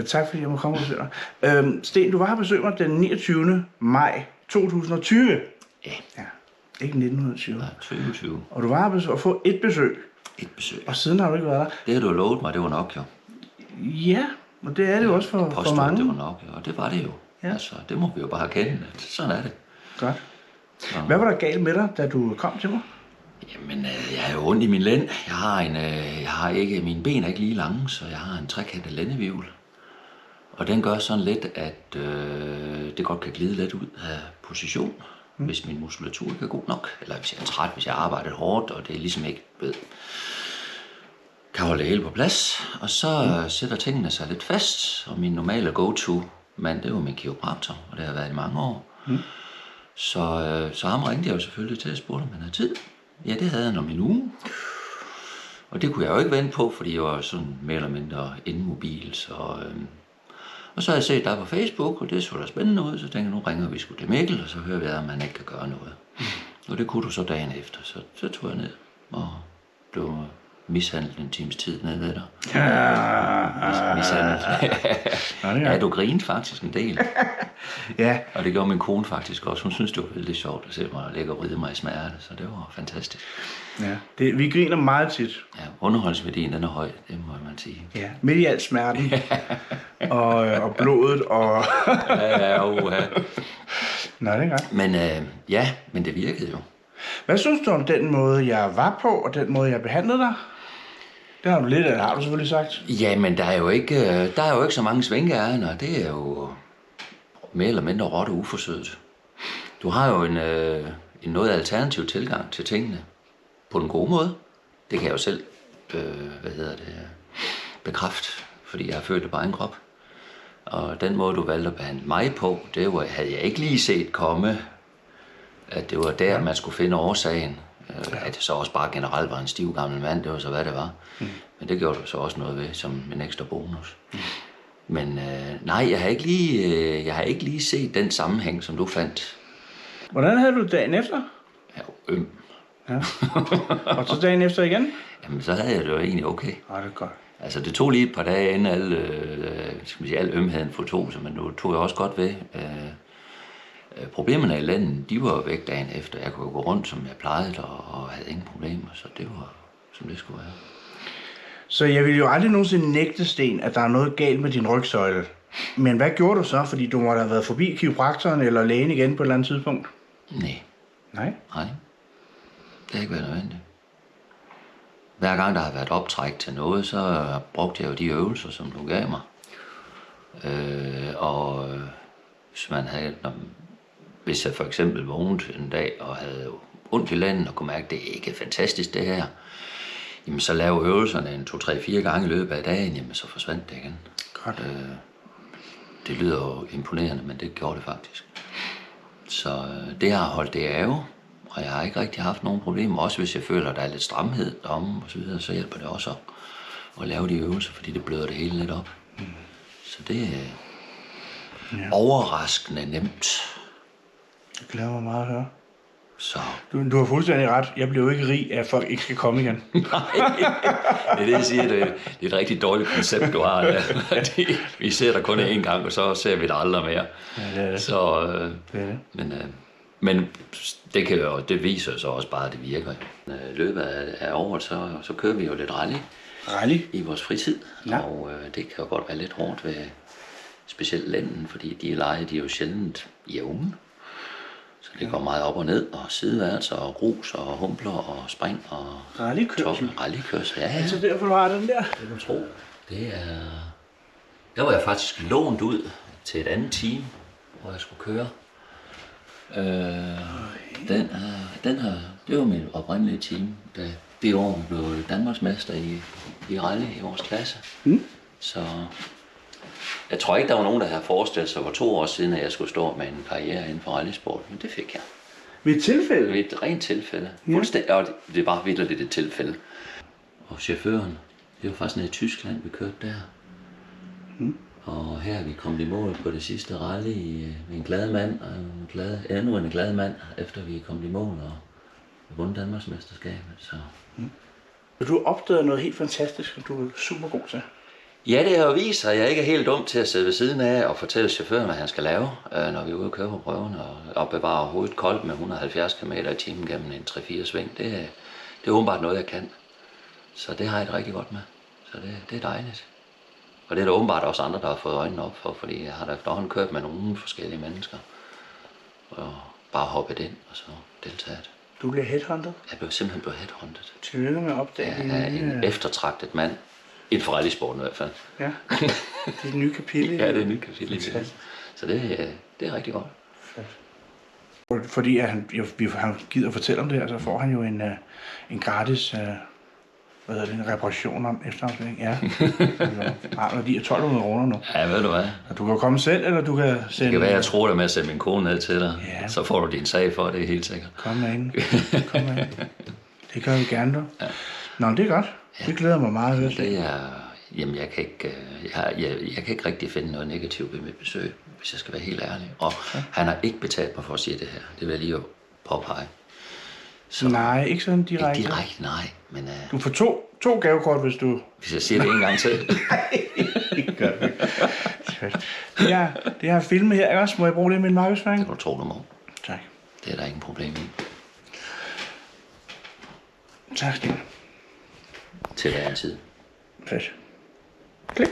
Tak fordi jeg må komme og besøge dig. Sten, du var her besøg mig den 29. maj 2020. Ja. Ikke 1920. Nej, 2020. Og du var her og få et besøg. Et besøg. Og siden har du ikke været der. Det har du lovet mig, det var nok jo. Ja, og det er det jo også for mange. Det var nok, og det var det jo. Ja. Altså, det må vi jo bare kende, at sådan er det. Godt. Hvad var der galt med dig, da du kom til mig? Jamen, jeg har jo ondt i min lænd. Mine ben er ikke lige lange, så jeg har en trekantet lændehvirvel. Og den gør sådan lidt, at det godt kan glide lidt ud af position, hvis min muskulatur ikke er god nok. Eller hvis jeg er træt, hvis jeg arbejder hårdt, og det er ligesom ikke kan holde det hele på plads. Og så sætter tingene sig lidt fast, og min normale go-to-mand, det var min kiropraktor, og det har været i mange år. Så ham ringte jeg jo selvfølgelig til at spørge, om han havde tid. Ja, det havde han om en uge. Og det kunne jeg jo ikke vente på, fordi jeg var sådan mere eller mindre immobil. Og så har jeg set dig på Facebook, og det så da spændende ud. Så tænkte jeg, nu ringer vi sgu til Mikkel, og så hører vi, om han ikke kan gøre noget. Og det kunne du så dagen efter. Så tog jeg ned og blev mishandlet en times tid ned ved dig. Mishandlet. Ja, du grinede faktisk en del. Ja. Og det gjorde min kone faktisk også. Hun synes, det var vældig sjovt at se mig ligge og vride mig i smerte, så det var fantastisk. Ja, vi griner meget tit. Ja, underholdsværdien, den er høj, det må man sige. Ja, midt i al smerten. og blodet og... ja. Nej, det er godt. Men det virkede jo. Hvad synes du om den måde, jeg var på, og den måde, jeg behandlede dig? Det har du lidt af, har du selvfølgelig sagt. Ja, men der er jo ikke så mange svinkeærner, og det er jo mere eller mindre råt og uforsøget. Du har jo en noget alternativ tilgang til tingene på den gode måde. Det kan jeg jo selv bekræfte, fordi jeg har følt det på egen krop. Og den måde, du valgte at behandle mig på, havde jeg ikke lige set komme, at det var der, man skulle finde årsagen. At det så også bare generelt var en stiv gammel mand, det var så hvad det var. Men det gjorde du så også noget ved, som en ekstra bonus. Men nej, jeg har ikke lige set den sammenhæng, som du fandt. Hvordan havde du dagen efter? Ja, øm. Ja. Og så dagen efter igen? Jamen, så havde jeg det jo egentlig okay. Ja, det er godt. Altså, det tog lige et par dage, inden al ømheden fortog sig, men nu tog jeg også godt ved. Problemerne i landet, de var jo væk dagen efter. Jeg kunne jo gå rundt, som jeg plejede, og havde ingen problemer, så det var, som det skulle være. Så jeg vil jo aldrig nogensinde nægte, Sten, at der er noget galt med din rygsøjle. Men hvad gjorde du så? Fordi du måtte have været forbi kiropraktoren eller lægen igen på et eller andet tidspunkt? Nej. Nej? Nej. Det har ikke været nødvendigt. Hver gang der har været optræk til noget, så brugte jeg jo de øvelser, som du gav mig. Hvis jeg for eksempel vågnede en dag og havde ondt i lænden og kunne mærke, at det ikke er fantastisk det her, jamen så lave øvelserne en 2-3-4 gange i løbet af dagen, jamen så forsvandt det igen. Godt. Det lyder jo imponerende, men det gjorde det faktisk. Så det har holdt det af, og jeg har ikke rigtig haft nogen problemer. Også hvis jeg føler, at der er lidt stramhed om og så videre, så hjælper det også at lave de øvelser, fordi det bløder det hele lidt op. Så det er overraskende nemt. Det glæder mig meget at høre. Så. Du har fuldstændig ret. Jeg bliver jo ikke rig af, at folk ikke skal komme igen. Nej, det er det, jeg siger. Det er et rigtig dårligt koncept, du har der. Vi ser dig kun én gang, og så ser vi dig aldrig mere. Ja, det er det. Så, det er det. Men det viser så også bare, at det virker. Løbet af året, så kører vi jo lidt rally i vores fritid. Ja. Og det kan jo godt være lidt hårdt ved specielt lænden, fordi de er jo sjældent jævne. Så det går meget op og ned, og sideværelser, og grus, og humpler, og spring, og rallykørsel. Ja. Altså derfor har den der. Det kan du tro. Der var jeg faktisk lånt ud til et andet team, hvor jeg skulle køre. Det var mit oprindelige team, da det år blev Danmarksmester i rally i vores klasse. Så jeg tror ikke, der var nogen, der havde forestillet sig for 2 år siden, at jeg skulle stå med en karriere inden for rallysport, men det fik jeg. Ved et tilfælde? Ved et rent tilfælde. Og det er bare vitterligt et tilfælde. Og chaufføren, det var faktisk nede i Tyskland, vi kørte der. Og her er vi kommet i mål på det sidste rally med en glad mand, og endnu en glad mand, efter vi er kommet i mål og vundet Danmarksmesterskabet. Så. Du opdagede noget helt fantastisk, som du er super god til. Ja, det har jo vist sig, at jeg ikke er helt dum til at sidde ved siden af og fortælle chaufføren, hvad han skal lave, når vi er ude og køre på prøven, og bevare hovedet koldt med 170 km/t gennem en 3-4 sving. Det er åbenbart noget, jeg kan. Så det har jeg det rigtig godt med. Så det er dejligt. Og det er der åbenbart også andre, der har fået øjnene op for, fordi jeg har da efterhånden kørt med nogle forskellige mennesker. Og bare hoppet ind og så deltaget. Du blev headhunted? Jeg blev simpelthen headhunted. Tillykke med opdagen. Jeg er en eftertragtet mand. I et rallysporten i hvert fald. Ja, det er et nyt kapitel. Ja, det er et nyt kapitel. Så det er rigtig godt. Fordi han gider at fortælle om det her, så får han jo en gratis en reparation om efterårsværing. Ja, og de er 1200 kroner nu. Ja, ved du hvad? Og du kan komme selv, eller du kan sende... Det kan være, jeg tror dig med at sende min kone ned til dig. Ja. Så får du din sag for det, helt sikkert. Kom med ind. Det gør vi gerne, du. Ja. Nå, det er godt. Ja. Det glæder mig meget at høre. Det er... Jamen, jeg kan ikke rigtig finde noget negativt ved mit besøg, hvis jeg skal være helt ærlig. Og han har ikke betalt mig for at sige det her. Det vil jeg lige påpege. Så, nej, ikke sådan direkte. Ikke direkte, nej. Men, du får to gavekort, hvis du... Hvis jeg siger det en gang til. Det gør det. Det her filmet her, også må jeg bruge det i min markedsføring? Det kan du tro, du må. Tak. Det er der ingen problem i. Tak, Stine. Til hver en tid. Fedt. Klik.